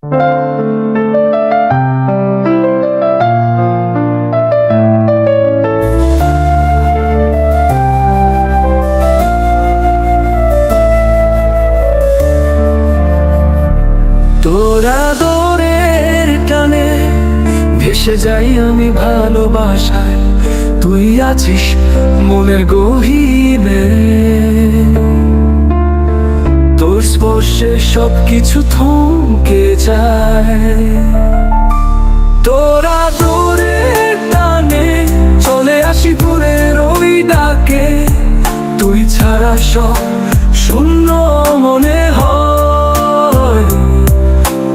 তোরা দরের টানে ভেসে যাই আমি ভালোবাসায়, তুই আছিস মনের গহীনে। তোর স্পর্শে সবকিছু থমকে যায়। তোরা দরের টানে চলে আসি দূরের ওই ডাকে, তুই ছাড়া সব শূন্য মনে হয়।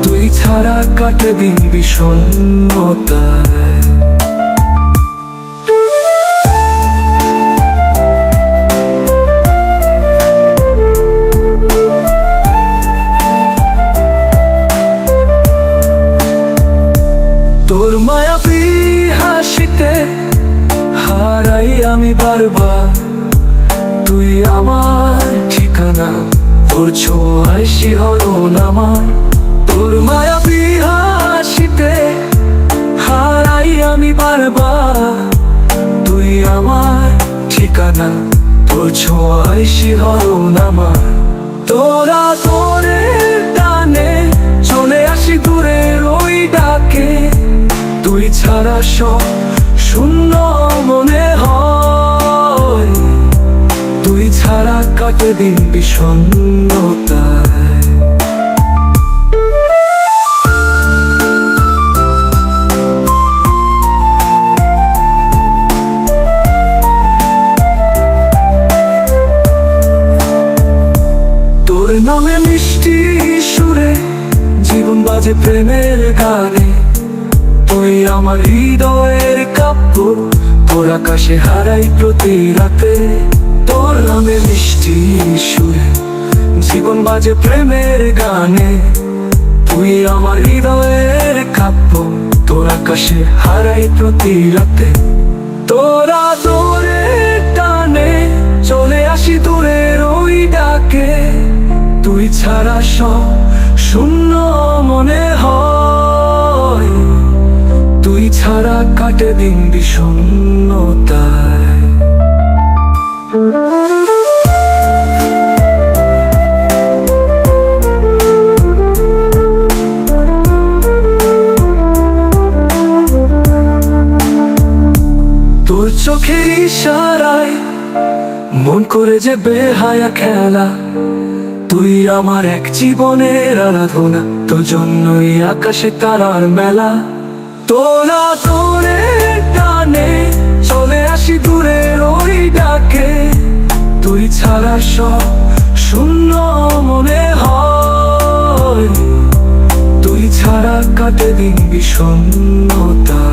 তুই ছাড়া কাটে দিন বিষণ্ণতায়। তোর মায়াবী হাসিতে হারাই আমি বারবার, তুই আমার ঠিকানা, তোর ছোঁয়ায় শিহরণ আমার। তোর মায়াবী হাসিতে হারাই আমি বারবার, তুই আমার ঠিকানা, তোর ছোঁয়ায় শিহরণ আমার। তোরা তোরের টানে চলে আসি দূরের ওই ডাকে, তুই ছাড়া সব শূন্য মনে হয়। তুই ছাড়া কাটে দিন বিষণ্ণতায়। তোর নামে মিষ্টি সুরে জীবন বাজে প্রেমের গানে, তুই আমার হৃদয়ের কাব্য, তোর আকাশে হারাই প্রতি রাতে। তোর নামে মিষ্টি সুরে জীবন বাজে প্রেমের গানে, তুই আমার হৃদয়ের কাব্য, তোর আকাশে হারাই প্রতি রাতে। তোরা দূরের টানে চলে আসি দূরের ওই ডাকে, তুই ছাড়া সব শূন্য মনে হয়। তুই ছাড়া কাটে দিন বিষণ্ণতায়। তোর চোখের ইশারায় মন করে যে বেহায়া খেলা, তুই আমার এক জীবনের আরাধনা, তোর জন্যই আকাশে তারার মেলা। তোরা তোরের টানে চলে আসি দূরের ওই ডাকে, তুই ছাড়া সব শূন্য মনে হয়। তুই ছাড়া কাটে দিন বিষণ্ণতা।